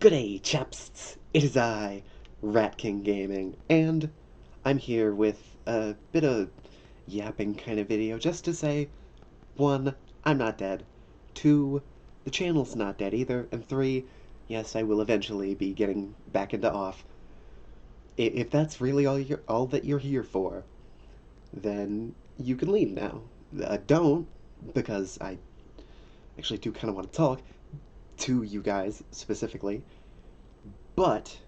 G'day, chaps! It is I, Rat King Gaming, and I'm here with a bit of yapping kind of video just to say, 1, I'm not dead, 2, the channel's not dead either, and 3, yes, I will eventually be getting back into off. If that's really all that you're here for, then you can leave now. Don't, because I actually do kind of want to talk to you guys specifically. But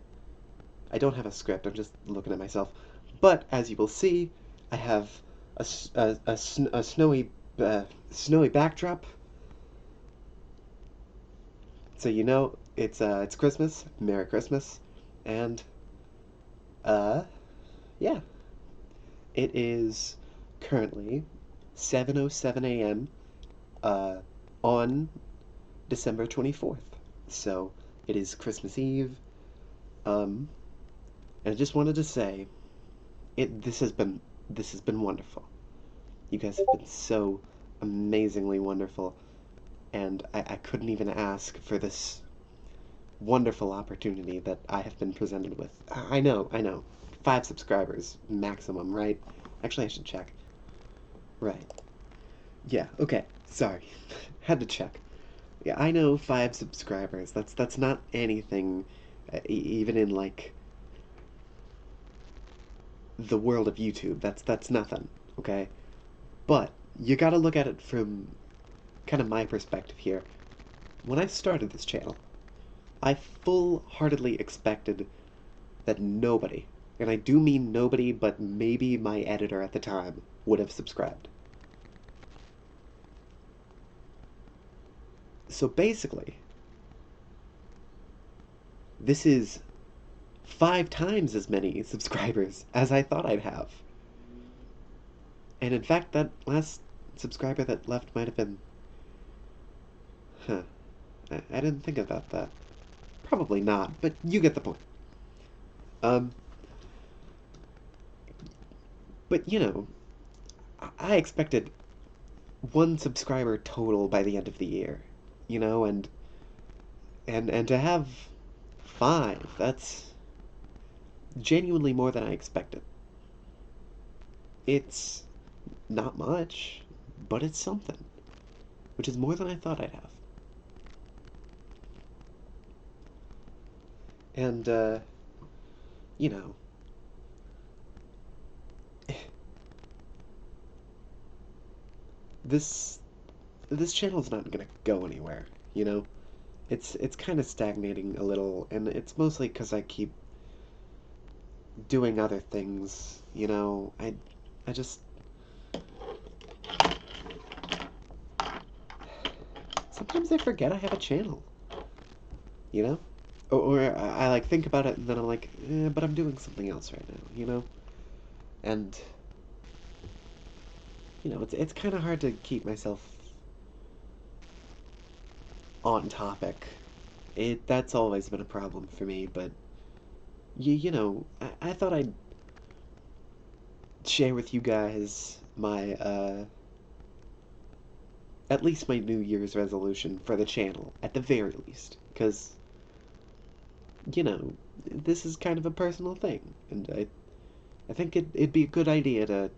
I don't have a script, I'm just looking at myself. But as you will see, I have a snowy backdrop. So you know it's Christmas. Merry Christmas. And yeah. It is currently 7:07 a.m. On December 24th. So it is Christmas Eve. And I just wanted to say this has been wonderful. You guys have been so amazingly wonderful, and I couldn't even ask for this wonderful opportunity that I have been presented with. I know. 5 subscribers maximum, right? Actually, I should check. Right. Yeah, okay. Sorry. Had to check. Yeah, I know 5 subscribers. That's not anything, even in like the world of YouTube. That's nothing, okay? But you gotta look at it from kind of my perspective here. When I started this channel, I full-heartedly expected that nobody, and I do mean nobody, but maybe my editor at the time, would have subscribed. So basically, this is 5 times as many subscribers as I thought I'd have. And in fact, that last subscriber that left might have been... Huh. I didn't think about that. Probably not, but you get the point. Um, but you know, I expected 1 subscriber total by the end of the year, you know, and to have 5, that's genuinely more than I expected. It's not much, but it's something, which is more than I thought I'd have. And, you know, this this channel's not gonna go anywhere, you know? It's kind of stagnating a little, and it's mostly because I keep doing other things, you know? I just... Sometimes I forget I have a channel, you know? Or I like think about it and then I'm like, but I'm doing something else right now, you know? And you know, it's kind of hard to keep myself on topic. That's always been a problem for me, but you know, I thought I'd share with you guys my at least my New Year's resolution for the channel, at the very least, because you know, this is kind of a personal thing, and I think it'd be a good idea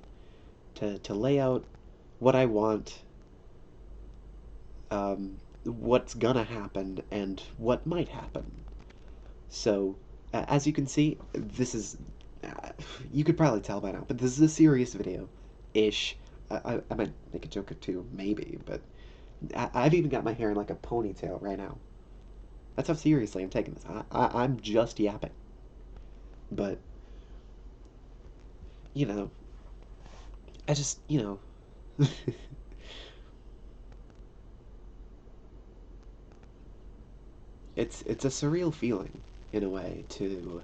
to lay out what I want, what's gonna happen, and what might happen. So, as you can see, this is, you could probably tell by now, but this is a serious video-ish. I might make a joke or two, maybe, but I've even got my hair in like a ponytail right now. That's how seriously I'm taking this. I'm just yapping. But, you know, I just, you know, it's a surreal feeling, in a way, to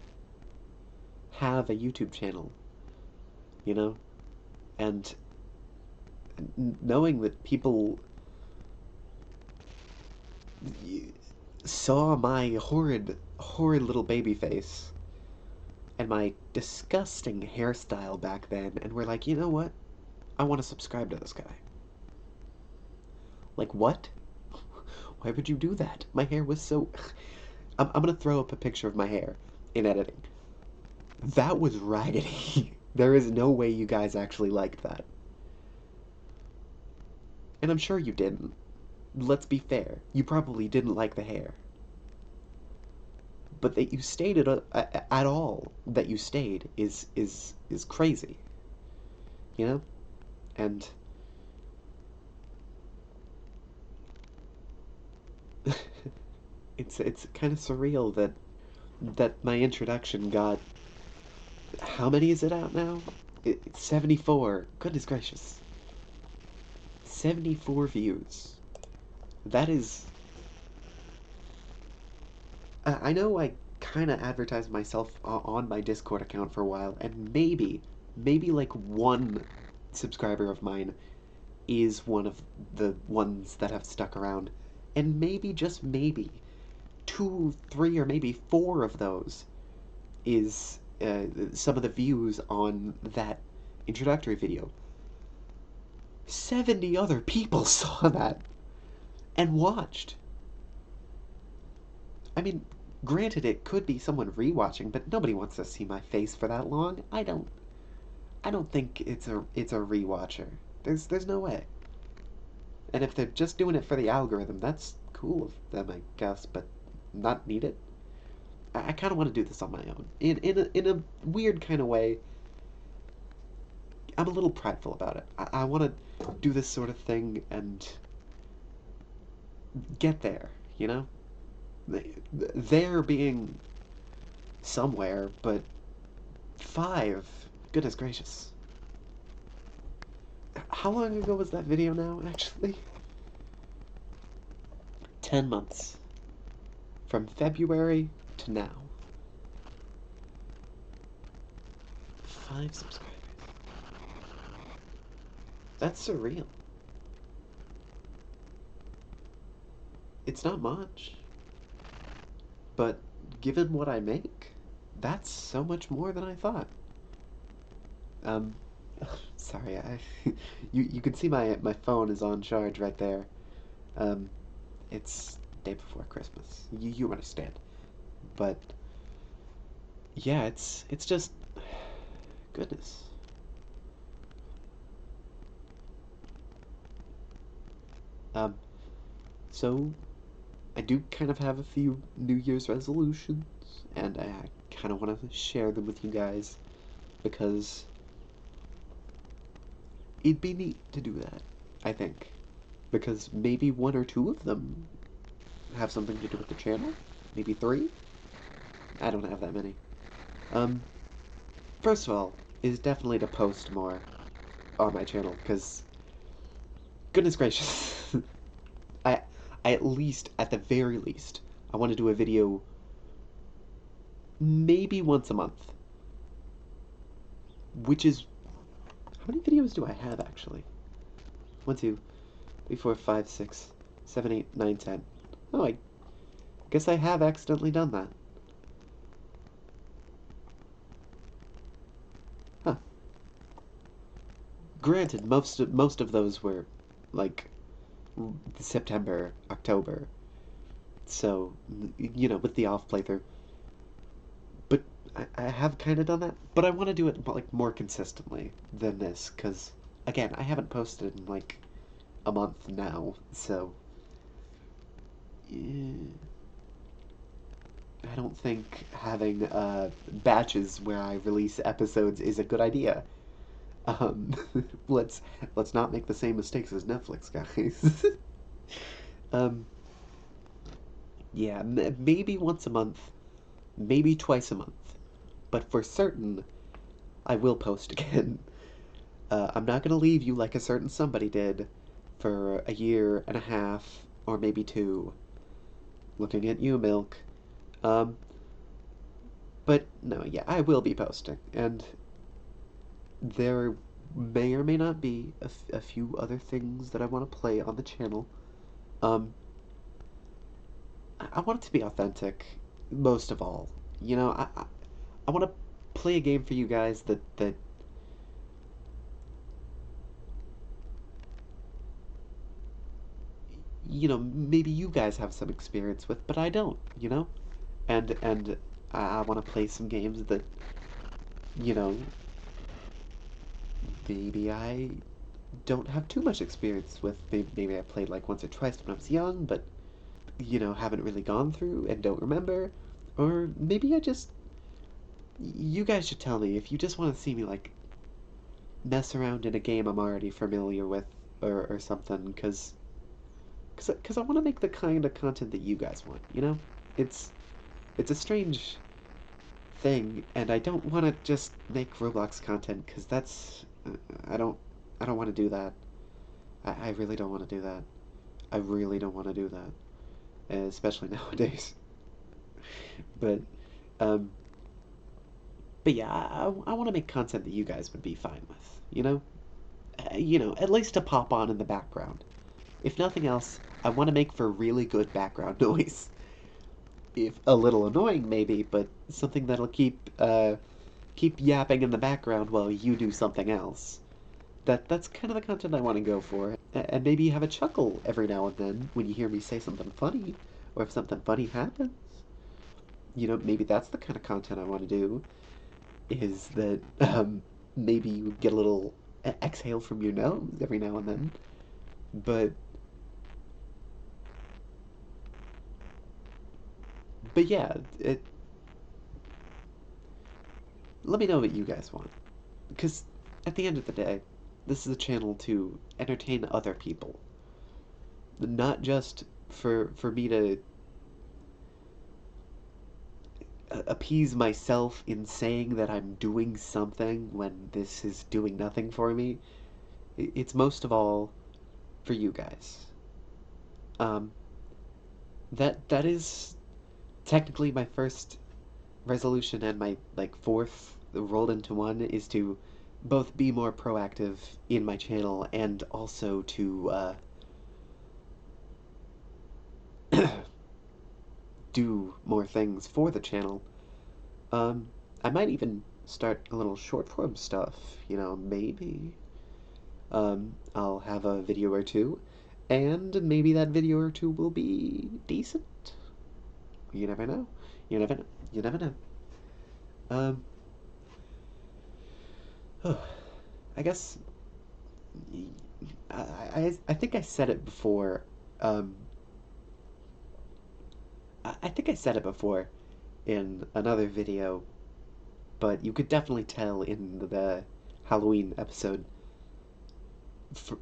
have a YouTube channel, you know? And knowing that people saw my horrid little baby face and my disgusting hairstyle back then and were like, you know what? I want to subscribe to this guy. Like, what? Why would you do that? My hair was so... I'm gonna throw up a picture of my hair in editing. That was raggedy. There is no way you guys actually liked that. And I'm sure you didn't. Let's be fair. You probably didn't like the hair. But that you stayed at all, that you stayed is crazy. You know? And it's kind of surreal that my introduction got, how many is it out now? It's 74. Goodness gracious. 74 views. That is... I know I kind of advertised myself on my Discord account for a while, and maybe like one subscriber of mine is one of the ones that have stuck around. And maybe, just maybe, 2, 3, or maybe 4 of those is some of the views on that introductory video. 70 other people saw that and watched. I mean, granted, it could be someone rewatching, but nobody wants to see my face for that long. I don't think it's a rewatcher. There's no way. And if they're just doing it for the algorithm, that's cool of them, I guess, but not need it. I kind of want to do this on my own. In a weird kind of way, I'm a little prideful about it. I want to do this sort of thing and get there, you know? There being somewhere, but 5, goodness gracious. How long ago was that video now, actually? 10 months. From February to now. 5 subscribers. That's surreal. It's not much. But given what I make, that's so much more than I thought. Um, sorry, you can see my phone is on charge right there. Um, it's day before Christmas. You understand. But yeah, it's just goodness. Um, so I do kind of have a few New Year's resolutions, and I kind of want to share them with you guys because it'd be neat to do that, I think. Because maybe 1 or 2 of them have something to do with the channel. Maybe 3? I don't have that many. Um, First of all, is definitely to post more on my channel, because goodness gracious. I, I at least, at the very least, I want to do a video maybe once a month. Which is... How many videos do I have, actually? 1, 2, 3, 4, 5, 6, 7, 8, 9, 10. Oh, I guess I have accidentally done that. Huh. Granted, most of those were, like, September, October. So, you know, with the off playthrough. But I have kind of done that. But I want to do it, like, more consistently than this. Because, again, I haven't posted in, like, a month now. So, yeah. I don't think having batches where I release episodes is a good idea. Um, let's not make the same mistakes as Netflix, guys. um, yeah, maybe once a month, maybe twice a month, but for certain, I will post again. I'm not gonna leave you like a certain somebody did for a year and a half, or maybe 2. Looking at you, Milk. Um, but no, yeah, I will be posting, and there may or may not be a few other things that I want to play on the channel. Um, I want it to be authentic, most of all. You know, I want to play a game for you guys that you know, maybe you guys have some experience with, but I don't, you know? and I want to play some games that, you know, maybe I don't have too much experience with. Maybe I played like once or twice when I was young, but haven't really gone through and don't remember. Or maybe I just, you guys should tell me if you just want to see me like mess around in a game I'm already familiar with, or something, because I want to make the kind of content that you guys want. It's it's a strange thing, and I don't want to just make Roblox content because that's I don't I don't want to do that. I really don't want to do that. I really don't want to do that, especially nowadays. But um, but yeah, I want to make content that you guys would be fine with. At least to pop on in the background. If nothing else, I want to make for really good background noise. If a little annoying, maybe, but something that'll keep yapping in the background while you do something else. That's kind of the content I want to go for. And maybe have a chuckle every now and then when you hear me say something funny, or if something funny happens. Maybe that's the kind of content I want to do. Is that maybe you get a little exhale from your nose every now and then. But yeah, let me know what you guys want. Because at the end of the day, this is a channel to entertain other people, not just for me to appease myself in saying that I'm doing something when this is doing nothing for me. It's most of all for you guys. Um, that is technically my first resolution, and my like fourth rolled into one is to both be more proactive in my channel and also to do more things for the channel. Um, I might even start a little short form stuff, maybe. I'll have a video or two, and maybe that video or two will be decent. You never know. You never know. You never know. Um, I guess I think I said it before. Um, I think I said it before in another video, but you could definitely tell in the Halloween episode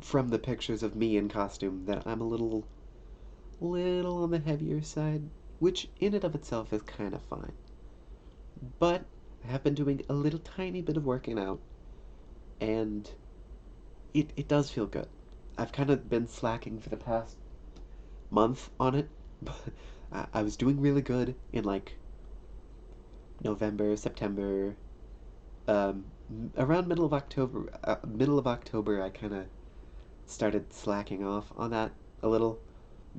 from the pictures of me in costume that I'm a little on the heavier side, which in and of itself is kind of fine. But I have been doing a little tiny bit of working out, and it does feel good. I've kind of been slacking for the past month on it, but I was doing really good in like November, September, um, around middle of October, I kind of started slacking off on that a little,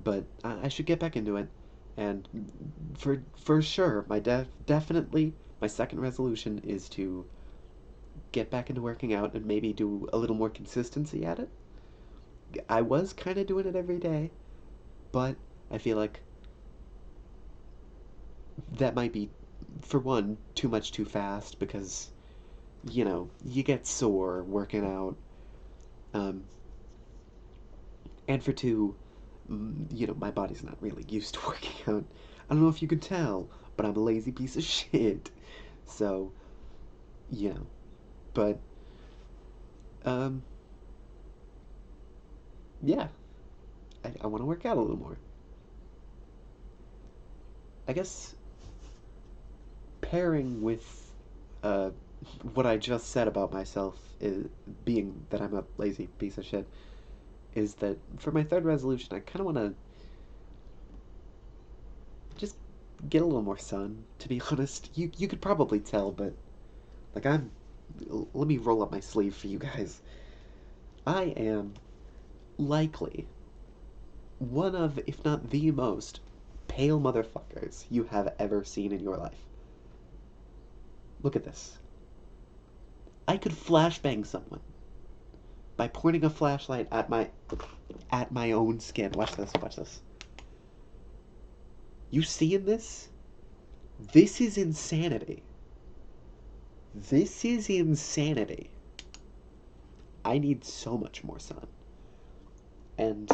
but I should get back into it. And for sure, definitely my second resolution is to get back into working out and maybe do a little more consistency at it. I was kind of doing it every day, but I feel like that might be, for one, too much too fast because you get sore working out. Um, and for two, my body's not really used to working out. I don't know if you could tell, but I'm a lazy piece of shit. So, you know, but, um, yeah, I want to work out a little more. I guess pairing with, uh, what I just said about myself is being that I'm a lazy piece of shit, is that for my third resolution, I kind of want to just get a little more sun. To be honest, you could probably tell, but like let me roll up my sleeve for you guys. I am likely one of, if not the most, pale motherfuckers you have ever seen in your life. Look at this. I could flashbang someone by pointing a flashlight at my own skin. Watch this. Watch this. You seeing this? This is insanity. This is insanity. I need so much more sun. And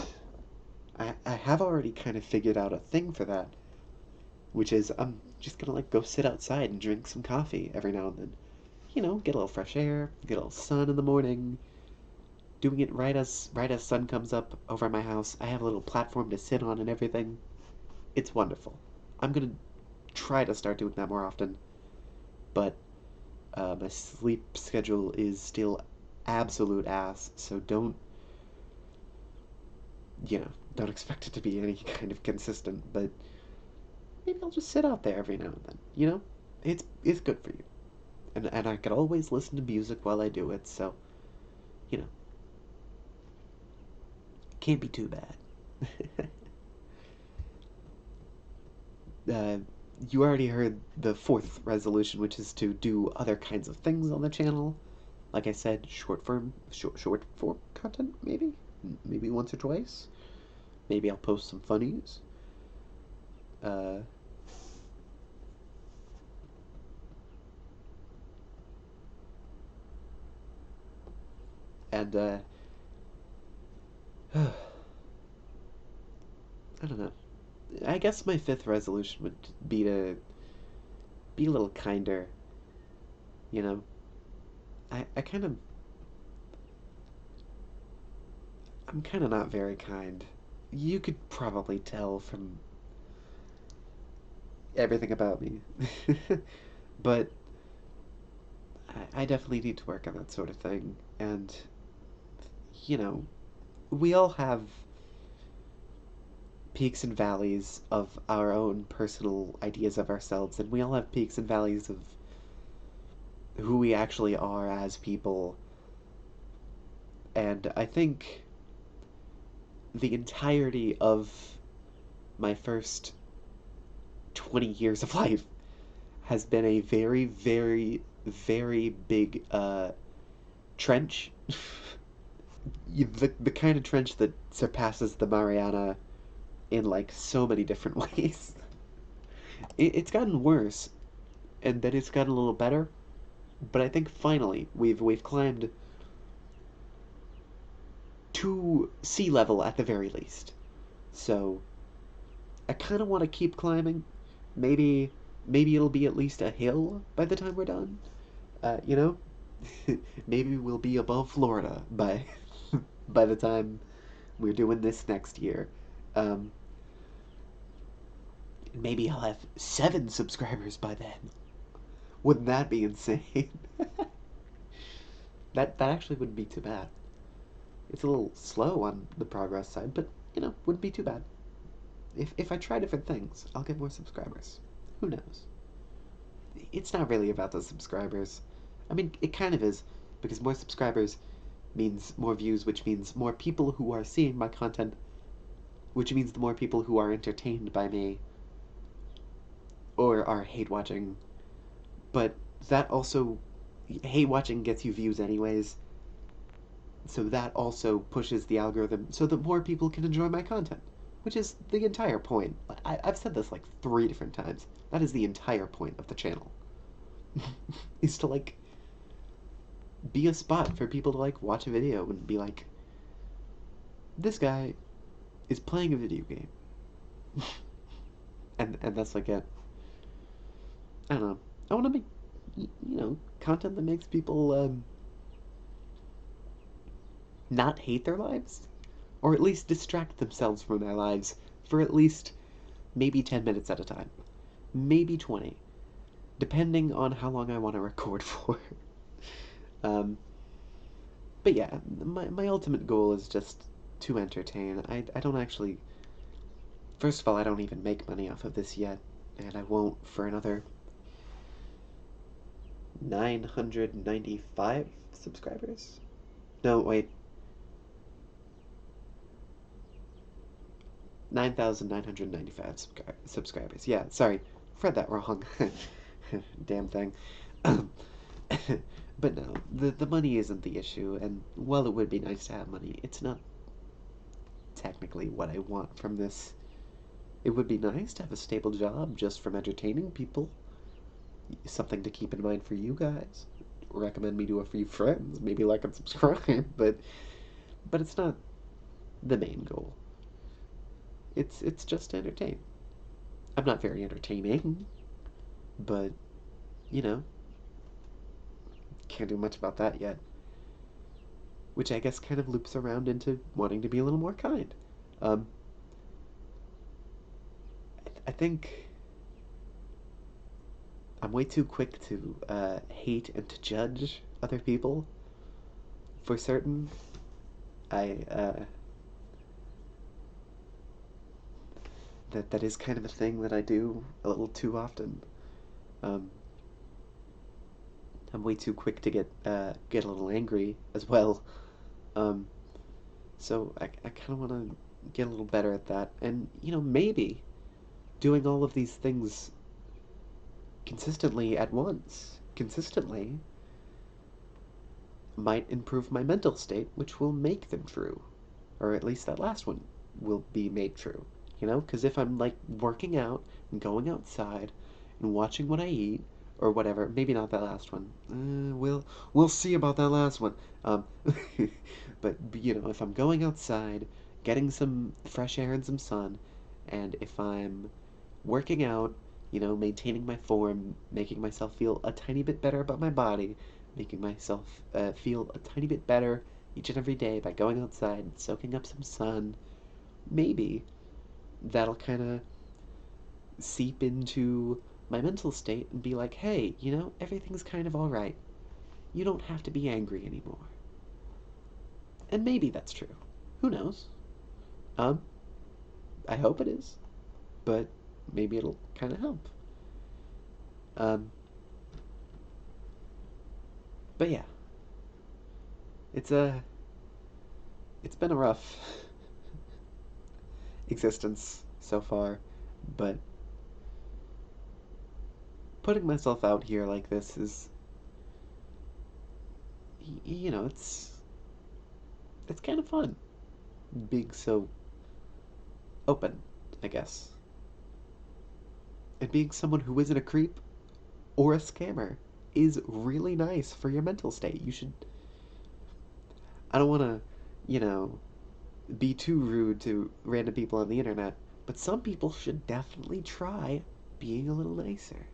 I have already kind of figured out a thing for that, which is I'm just gonna like go sit outside and drink some coffee every now and then. You know, get a little fresh air, get a little sun in the morning, doing it right as sun comes up over my house. I have a little platform to sit on and everything. It's wonderful. I'm gonna try to start doing that more often, but my sleep schedule is still absolute ass, so don't expect it to be any kind of consistent, but maybe I'll just sit out there every now and then, you know? It's good for you. And I could always listen to music while I do it, so, you know, can't be too bad. uh, you already heard the fourth resolution, which is to do other kinds of things on the channel. Like I said, short form content, maybe once or twice. Maybe I'll post some funnies. Uh, and I don't know. I guess my fifth resolution would be to be a little kinder. You know, I kind of I'm kind of not very kind. You could probably tell from everything about me. But I definitely need to work on that sort of thing. And, you know, we all have peaks and valleys of our own personal ideas of ourselves, and we all have peaks and valleys of who we actually are as people. And I think the entirety of my first 20 years of life has been a very, very, very big trench. The kind of trench that surpasses the Mariana in like so many different ways. It's gotten worse, and then it's gotten a little better. But I think finally we've climbed to sea level at the very least. So I kind of want to keep climbing. Maybe it'll be at least a hill by the time we're done. You know, maybe we'll be above Florida by by the time we're doing this next year. Um, maybe I'll have 7 subscribers by then. Wouldn't that be insane? That actually wouldn't be too bad. It's a little slow on the progress side, but wouldn't be too bad. If I try different things, I'll get more subscribers. Who knows? It's not really about the subscribers. I mean, it kind of is, because more subscribers means more views, which means more people who are seeing my content, which means the more people who are entertained by me or are hate watching. But that also, hate watching gets you views anyways, so that also pushes the algorithm so that more people can enjoy my content, which is the entire point. I've said this like 3 different times. That is the entire point of the channel. Is to like be a spot for people to like watch a video and be like, this guy is playing a video game. And that's like it. I don't know. I want to make content that makes people not hate their lives, or at least distract themselves from their lives for at least maybe 10 minutes at a time, maybe 20, depending on how long I want to record for. um, but yeah, my ultimate goal is just to entertain. I don't actually, first of all, I don't even make money off of this yet, and I won't for another 995 subscribers. No, wait, 9,995 subscribers. Yeah, sorry, read that wrong. Damn thing. But no, the money isn't the issue, and while it would be nice to have money, it's not technically what I want from this It would be nice to have a stable job just from entertaining people. Something to keep in mind for you guys. Recommend me to a few friends. Maybe like and subscribe, but it's not the main goal. It's just to entertain. I'm not very entertaining, but you know, can't do much about that yet. Which I guess kind of loops around into wanting to be a little more kind. Um, I think I'm way too quick to hate and to judge other people. For certain, I that is kind of a thing that I do a little too often. Um, I'm way too quick to get a little angry as well. Um, so I kind of want to get a little better at that, and maybe doing all of these things consistently at once, consistently, might improve my mental state, which will make them true. Or at least that last one will be made true. Because if I'm like working out and going outside and watching what I eat or whatever, maybe not that last one. We'll see about that last one. Um, but if I'm going outside, getting some fresh air and some sun, and if I'm working out, maintaining my form, making myself feel a tiny bit better about my body, making myself feel a tiny bit better each and every day by going outside, soaking up some sun, maybe that'll kind of seep into my mental state and be like, hey, everything's kind of all right. You don't have to be angry anymore. And maybe that's true. Who knows? Um, I hope it is, but maybe it'll kind of help. Um, but yeah, it's a it's been a rough existence so far, but putting myself out here like this is, it's kind of fun being so open, I guess. And being someone who isn't a creep or a scammer is really nice for your mental state. You should. I don't want to, be too rude to random people on the internet, but some people should definitely try being a little nicer,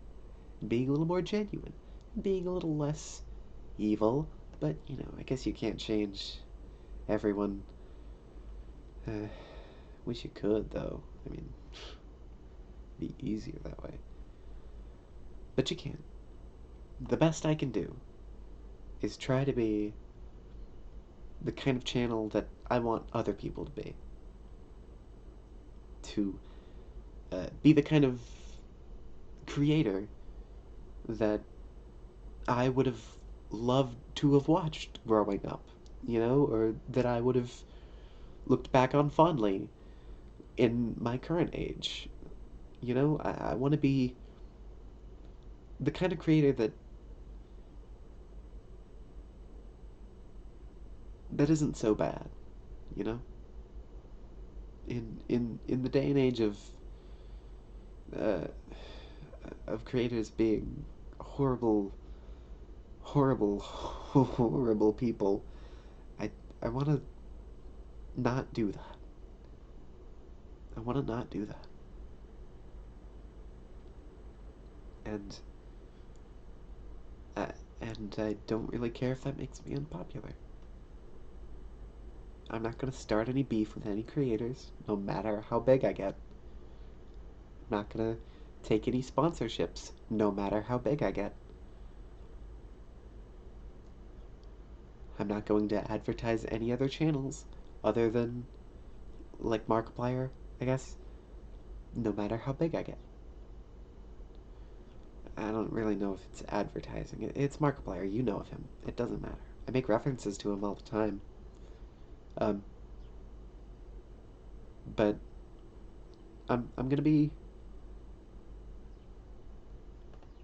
being a little more genuine, being a little less evil. But, I guess you can't change everyone. Wish you could, though. I mean, it'd be easier that way. But you can't. The best I can do is try to be the kind of channel that I want other people to be. To be the kind of creator that I would have loved to have watched growing up, or that I would have looked back on fondly in my current age. I want to be the kind of creator that isn't so bad, you know? In the day and age uh, of creators being horrible, horrible, horrible people, I I want to not do that. I want to not do that. And uh, and I don't really care if that makes me unpopular. I'm not gonna start any beef with any creators, no matter how big I get. I'm not gonna take any sponsorships, no matter how big I get. I'm not going to advertise any other channels other than like Markiplier, I guess, no matter how big I get. I don't really know if it's advertising. It's Markiplier, you know of him. It doesn't matter. I make references to him all the time. Um, but I'm gonna be,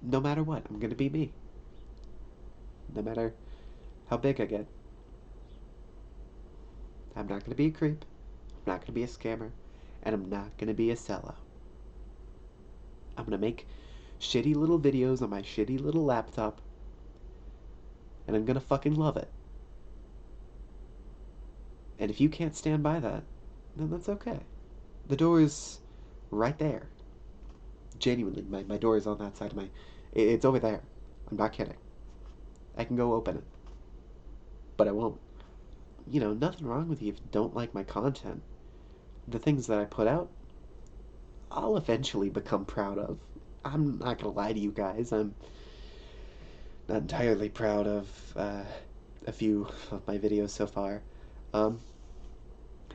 no matter what, I'm gonna be me. No matter how big I get. I'm not gonna be a creep. I'm not gonna be a scammer. And I'm not gonna be a sellout. I'm gonna make shitty little videos on my shitty little laptop, and I'm gonna fucking love it. And if you can't stand by that, then that's okay. The door is right there. Genuinely, my door is on that side of my... It's over there. I'm not kidding. I can go open it. But I won't. You know, nothing wrong with you if you don't like my content. The things that I put out, I'll eventually become proud of. I'm not gonna lie to you guys. I'm not entirely proud of a few of my videos so far.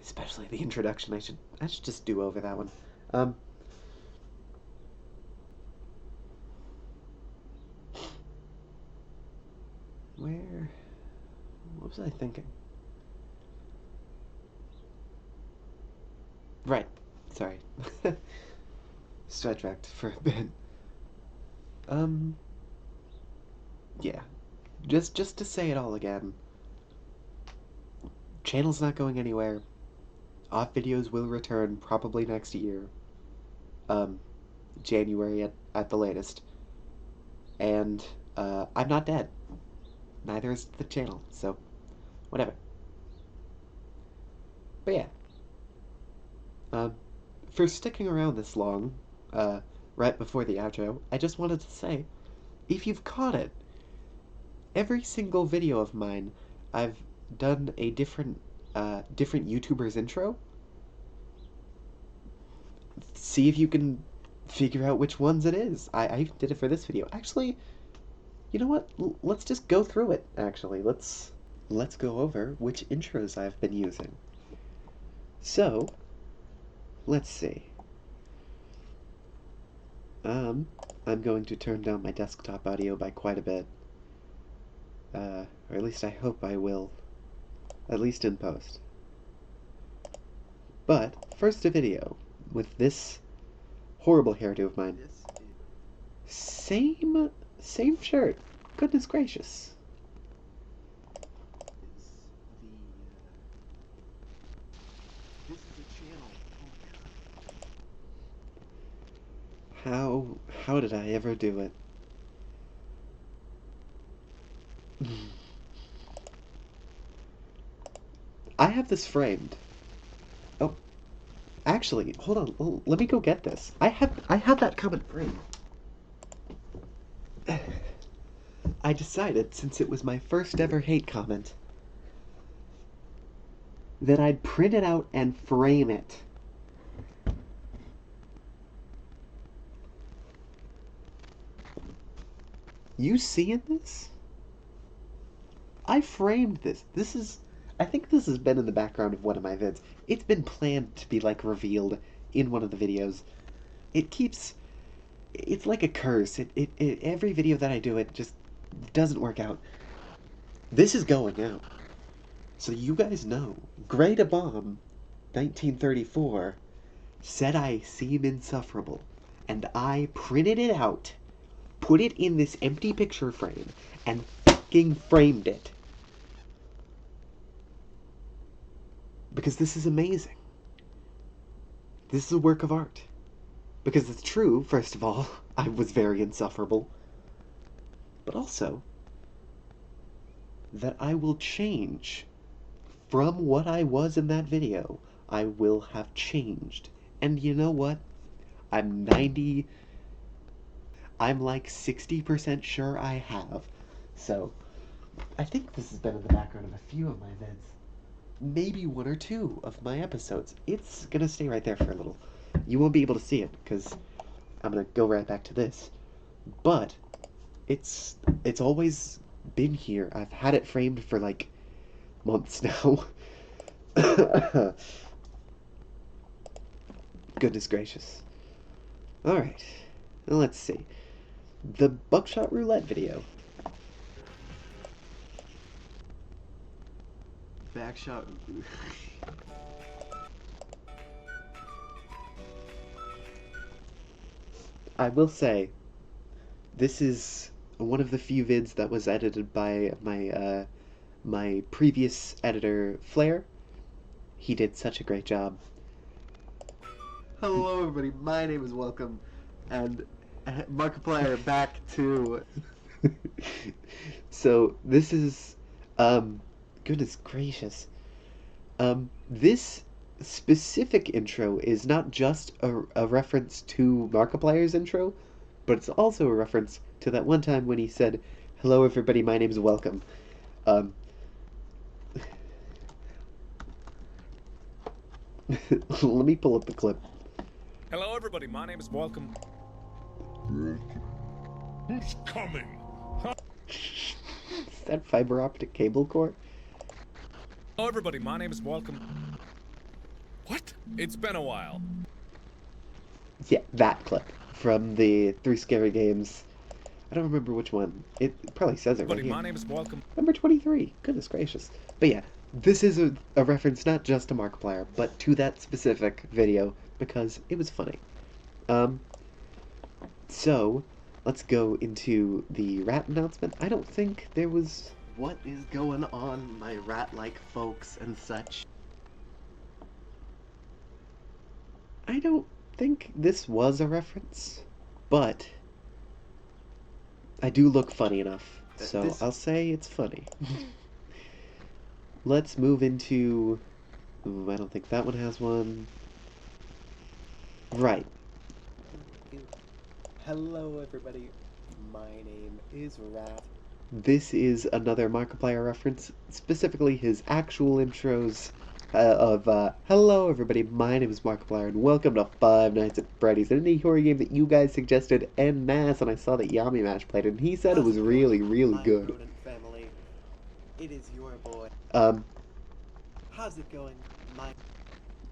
Especially the introduction. I should just do over that one. What was I thinking? Right. Sorry. Sidetracked for a bit. Yeah. Just to say it all again. Channel's not going anywhere. Off videos will return probably next year. January at the latest. And, I'm not dead. Neither is the channel, so whatever. But yeah. For sticking around this long, right before the outro, I just wanted to say, if you've caught it, every single video of mine, I've done a different YouTuber's intro. See if you can figure out which ones it is. I did it for this video. Actually, you know what? Let's just go through it, actually. Let's go over which intros I've been using. So, let's see. I'm going to turn down my desktop audio by quite a bit. Or at least I hope I will. At least in post. But, first a video with this horrible hairdo of mine. Same shirt. Goodness gracious. This is a channel. How did I ever do it? I have this framed. Oh, actually, hold on. Let me go get this. I have that comment framed. I decided, since it was my first ever hate comment, that I'd print it out and frame it. You seeing this? I framed this. I think this has been in the background of one of my vids. It's been planned to be, like, revealed in one of the videos. It's like a curse. Every video that I do, it just doesn't work out. This is going out. So you guys know, Grey to Bomb, 1934, said I seem insufferable. And I printed it out, put it in this empty picture frame, and fucking framed it. Because this is amazing. This is a work of art. Because it's true, first of all, I was very insufferable. But also, that I will change. From what I was in that video, I will have changed. And you know what? I'm like 60% sure I have. So, I think this has been in the background of a few of my vids. Maybe one or two of my episodes. It's gonna stay right there for a little. You won't be able to see it, because I'm gonna go right back to this. But, it's always been here. I've had it framed for, like, months now. Goodness gracious. Alright, let's see. The Buckshot Roulette video. Backshot. I will say, this is one of the few vids that was edited by my previous editor, Flair. He did such a great job. Hello everybody, my name is Welcome, and Markiplier back to. So this is, goodness gracious. This specific intro is not just a reference to Markiplier's intro, but it's also a reference to that one time when he said, "Hello, everybody. My name is Welcome." Um, let me pull up the clip. Hello, everybody. My name is Welcome. Who's coming? Is that fiber optic cable core? Hello, everybody. My name is Welcome. What? It's been a while. Yeah, that clip from the Three Scary Games. I don't remember which one. It probably says it right Everybody, here. my name is Welcome. Number 23. Goodness gracious. But yeah, this is a reference not just to Markiplier, but to that specific video because it was funny. So, let's go into the rat announcement. I don't think there was... What is going on, my rat-like folks and such? I don't think this was a reference, but I do look funny enough, so I'll say it's funny. Let's move into... Ooh, I don't think that one has one. Right. Hello everybody, my name is Rat. This is another Markiplier reference, specifically his actual intros of hello everybody, my name is Markiplier and welcome to Five Nights at Freddy's, an indie horror game that you guys suggested en masse, and I saw that Yami Mash played it, and he said it was really, really good. Rodent family, it is your boy. How's it going, my...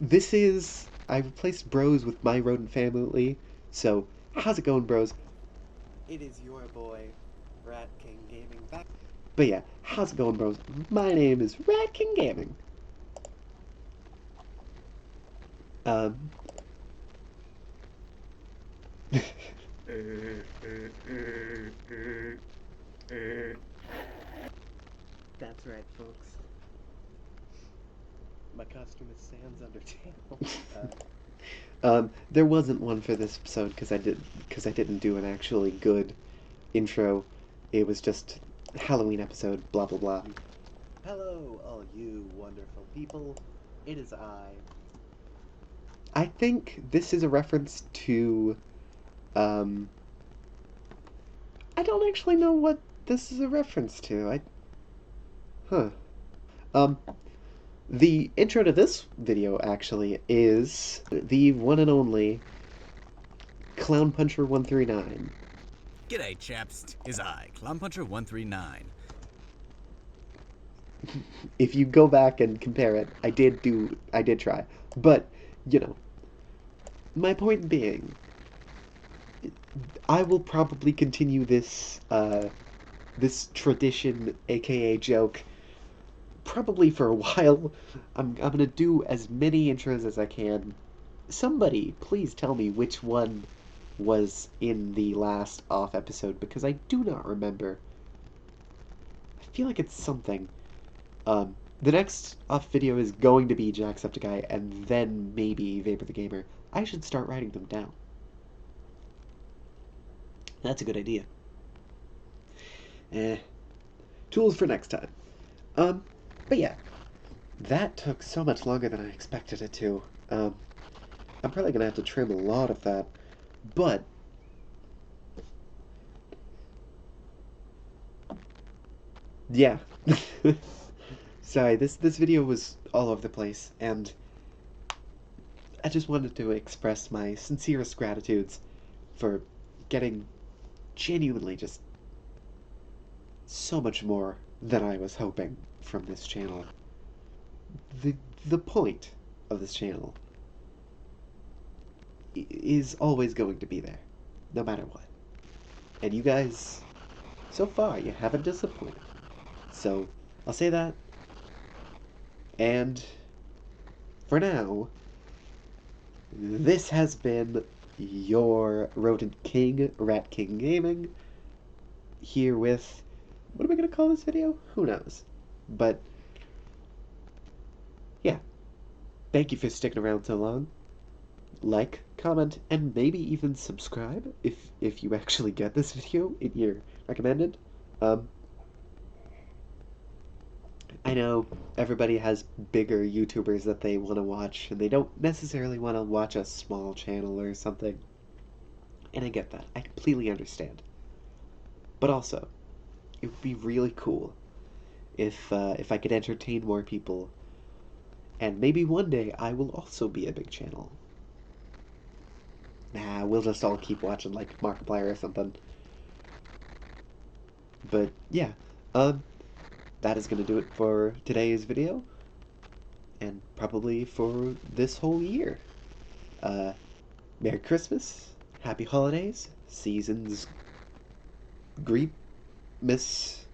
This is... I replaced bros with My Rodent Family, so how's it going, bros? It is your boy, Rat King Gaming back. But yeah, how's it going, bros? My name is Rat King Gaming. That's right, folks. My costume is Sans Undertale. There wasn't one for this episode because I didn't do an actually good intro. It was just Halloween episode, blah blah blah. Hello, all you wonderful people. It is I think this is a reference to, I don't actually know what this is a reference to. The intro to this video, actually, is the one and only Clown Puncher 139. G'day, chaps. Is I, Clown Puncher 139. If you go back and compare it, I did try. But, you know, my point being, I will probably continue this, this tradition, aka joke, probably for a while. I'm gonna do as many intros as I can. Somebody, please tell me which one was in the last off episode, because I do not remember. I feel like it's something. The next off video is going to be Jacksepticeye, and then maybe Vapor the Gamer. I should start writing them down. That's a good idea. Tools for next time. But yeah, that took so much longer than I expected it to. I'm probably gonna have to trim a lot of that, but yeah. Sorry, this video was all over the place, and I just wanted to express my sincerest gratitudes for getting genuinely just so much more than I was hoping from this channel. The point of this channel is always going to be there, no matter what. And you guys, so far, you haven't disappointed. So, I'll say that. And for now, this has been your Rodent King, Rat King Gaming, here with, what am I going to call this video? Who knows? But, yeah. Thank you for sticking around so long. like, comment, and maybe even subscribe if you actually get this video in your recommended. I know everybody has bigger YouTubers that they want to watch, and they don't necessarily want to watch a small channel or something. And I get that. I completely understand. But also, it would be really cool if I could entertain more people, and maybe one day I will also be a big channel. Nah, we'll just all keep watching like Markiplier or something. But yeah, that is going to do it for today's video, and probably for this whole year. Merry Christmas, Happy Holidays, Seasons Greet-Miss,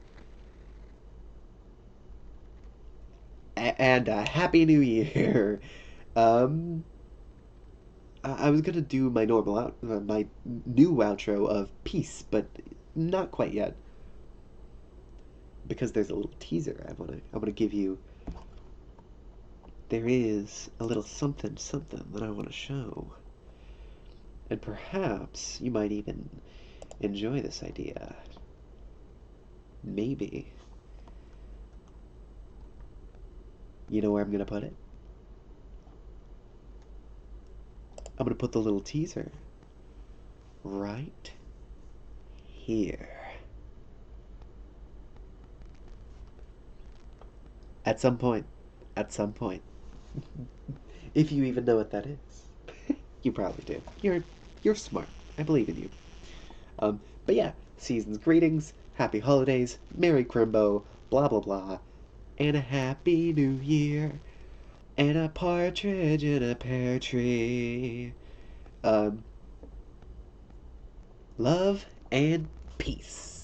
and Happy New Year. I was gonna do my normal my new outro of peace, but not quite yet, because there's a little teaser I wanna give you. There is a little something that I want to show, and perhaps you might even enjoy this idea. Maybe. You know where I'm gonna put it? I'm gonna put the little teaser right here. At some point. If you even know what that is. You probably do. You're smart. I believe in you. But yeah, season's greetings, happy holidays, Merry Crimbo, blah blah blah, and a happy new year, and a partridge in a pear tree. Love and peace.